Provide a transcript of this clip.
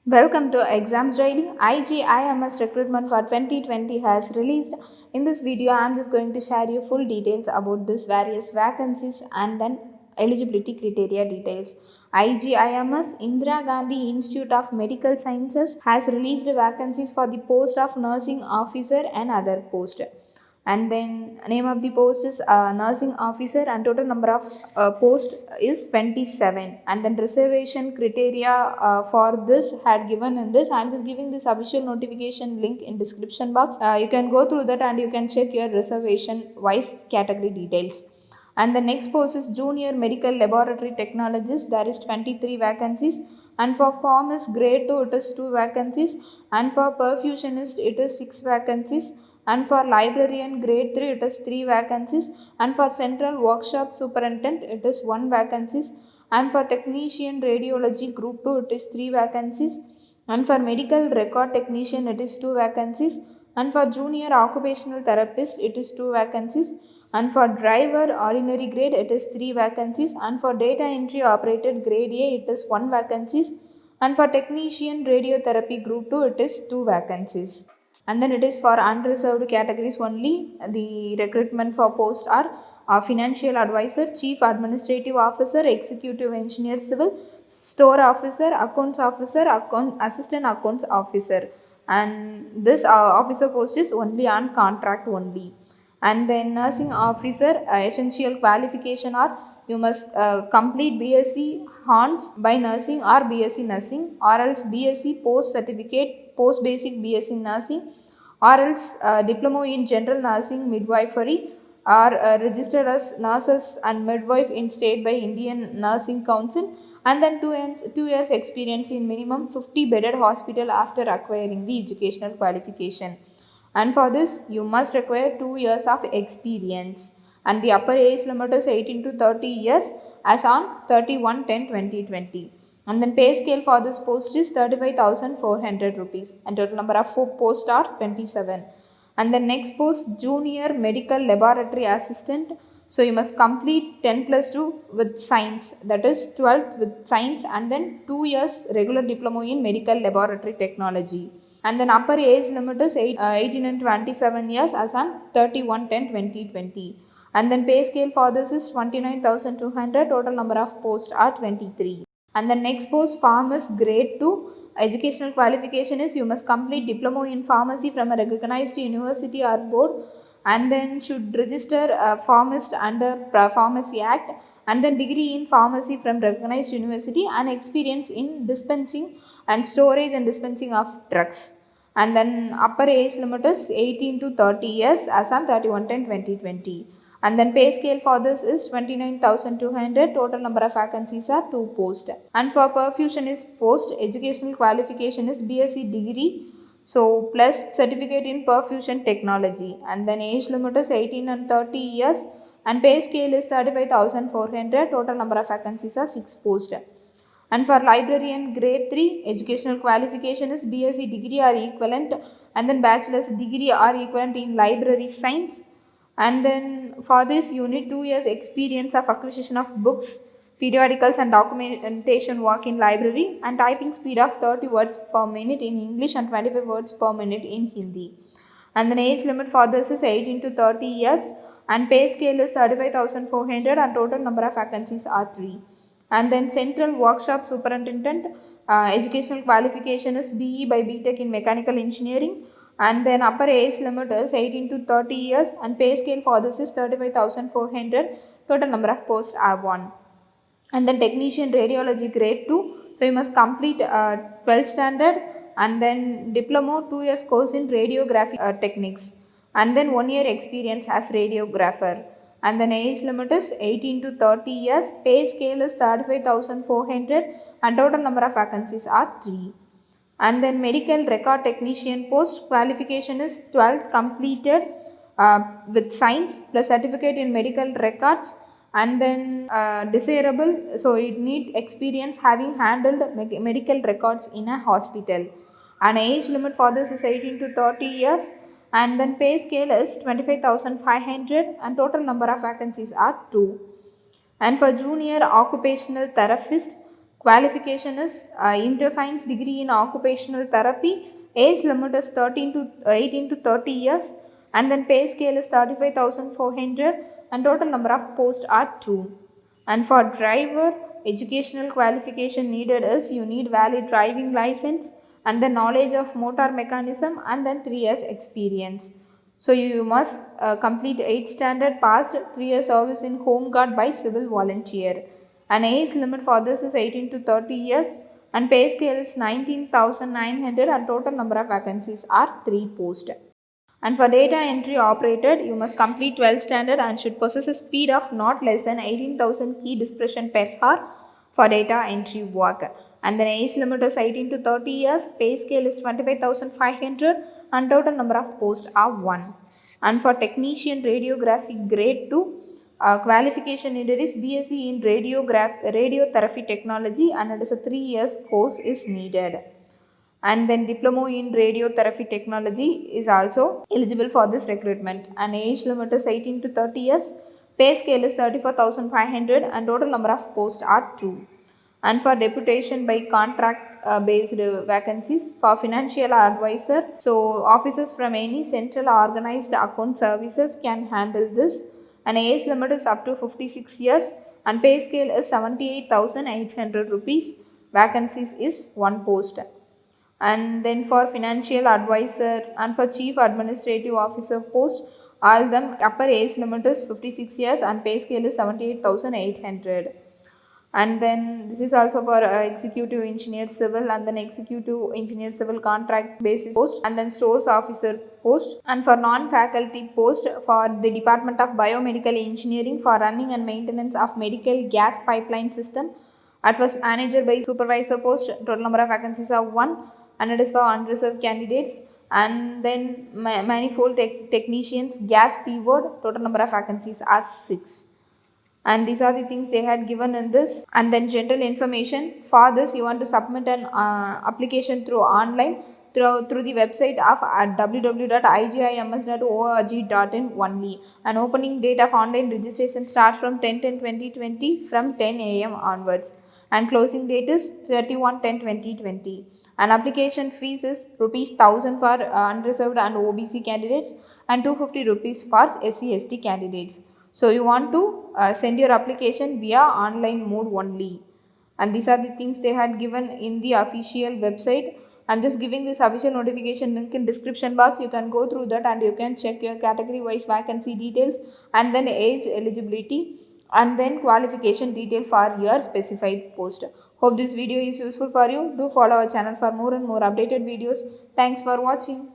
Welcome to Exams Daily. IGIMS recruitment for 2020 has released. In this video, I am just going to share you full details about this various vacancies and then eligibility criteria details. IGIMS Indira Gandhi Institute of Medical Sciences has released vacancies for the post of nursing officer and other post. And then name of the post is nursing officer, and total number of post is 27. And then reservation criteria for this had given in this. I'm just giving this official notification link in description box. You can go through that and you can check your reservation wise category details. And the next post is junior medical laboratory technologist. There is 23 vacancies. And for pharmacist grade 2 it is 2 vacancies. And for perfusionist it is 6 vacancies. And for librarian grade 3 it is 3 vacancies. And for central workshop superintendent it is 1 vacancies. And for technician radiology group 2 it is 3 vacancies. And for medical record technician it is 2 vacancies. And for junior occupational therapist it is 2 vacancies. And for driver ordinary grade it is 3 vacancies. And for data entry operated grade A it is 1 vacancies. And for technician radiotherapy group 2 it is 2 vacancies. And then it is for unreserved categories only. The recruitment for post are financial advisor, chief administrative officer, executive engineer civil, store officer, accounts officer, assistant accounts officer. And this officer post is only on contract only. And then nursing officer essential qualification are you must complete BSc Hons by nursing or BSc nursing, or else BSc post certificate post basic BSc nursing, or else diploma in general nursing midwifery, or registered as nurses and midwife in state by Indian Nursing Council, and then 2 years experience in minimum 50 bedded hospital after acquiring the educational qualification. And for this you must require 2 years of experience. And the upper age limit is 18 to 30 years as on 31/10/2020. And then pay scale for this post is 35,400 rupees, and total number of posts are 27. And the next post junior medical laboratory assistant. So you must complete 10 plus 2 with science, that is 12th with science, and then 2 years regular diploma in medical laboratory technology. And then upper age limit is 18 and 27 years as on 31/10/2020. And then pay scale for this is 29,200. Total number of posts are 23. And the next post pharmacist grade 2 educational qualification is you must complete diploma in pharmacy from a recognized university or board, and then should register a pharmacist under Pharmacy Act, and then degree in pharmacy from recognized university and experience in dispensing and storage and dispensing of drugs. And then upper age limit is 18 to 30 years as on 31/10/2020. And then pay scale for this is 29,200. Total number of vacancies are 2 posts. And for perfusionist post educational qualification is BSc degree, so plus certificate in perfusion technology. And then age limit is 18 and 30 years, and pay scale is 35,400. Total number of vacancies are 6 posts. And for librarian grade 3 educational qualification is BSc degree or equivalent, and then bachelor's degree or equivalent in library science. And then for this you need 2 years experience of acquisition of books, periodicals and documentation work in library, and typing speed of 30 words per minute in English and 25 words per minute in Hindi. And then age limit for this is 18 to 30 years, and pay scale is 35,400, and total number of vacancies are 3. And then central workshop superintendent educational qualification is BE by BTech in mechanical engineering, and then upper age limit is 18 to 30 years, and pay scale for this is 35,400. Total number of posts are 1. And then technician radiology grade 2, so you must complete 12th standard and then diploma 2 years course in radiography techniques, and then 1 year experience as radiographer. And then age limit is 18 to 30 years, pay scale is 35,400, and total number of vacancies are 3. And then medical record technician post qualification is 12th completed with science plus certificate in medical records, and then desirable, so it need experience having handled medical records in a hospital. And age limit for this is 18 to 30 years, and then pay scale is 25,500 and total number of vacancies are 2. And for junior occupational therapist, qualification is inter-science degree in occupational therapy, age limit is 18 to 30 years, and then pay scale is 35,400 and total number of posts are 2. And for driver, educational qualification needed is you need valid driving license and the knowledge of motor mechanism and then 3 years experience. So you must complete 8th standard, passed 3 years service in home guard by civil volunteer. An age limit for this is 18 to 30 years and pay scale is 19,900 and total number of vacancies are 3 posts. And for data entry operator, you must complete 12th standard and should possess a speed of not less than 18,000 key dispersion per hour for data entry work. And then age limit is 18 to 30 years, pay scale is 25,500 and total number of posts are 1. And for technician radiography grade 2, qualification needed is BSc in radiotherapy technology and it is a 3 years course is needed. And then diploma in radiotherapy technology is also eligible for this recruitment. And age limit is 18 to 30 years, pay scale is 34,500 and total number of posts are 2. And for deputation by contract based vacancies for financial advisor, so officers from any central organized account services can handle this. And age limit is up to 56 years and pay scale is 78,800 rupees. Vacancies is 1 post. And then for financial advisor and for chief administrative officer post, all them upper age limit is 56 years and pay scale is 78,800. And then this is also for executive engineer civil and then executive engineer civil contract basis post and then stores officer post. And for non-faculty post for the Department of Biomedical Engineering for running and maintenance of medical gas pipeline system, at first manager by supervisor post, total number of vacancies are 1 and it is for unreserved candidates. And then manifold technicians gas steward, total number of vacancies are 6. And these are the things they had given in this. And then general information for this, you want to submit an application through online through the website of www.igims.org.in only. An opening date of online registration starts from 10/10/2020 from 10 a.m. onwards and closing date is 31/10/2020. An application fees is ₹1,000 for unreserved and OBC candidates and 250 rupees for SC/ST candidates. So you want to send your application via online mode only. And these are the things they had given in the official website. I'm just giving this official notification link in description box. You can go through that and you can check your category wise vacancy details and then age eligibility and then qualification detail for your specified post. Hope this video is useful for you. Do follow our channel for more and more updated videos. Thanks for watching.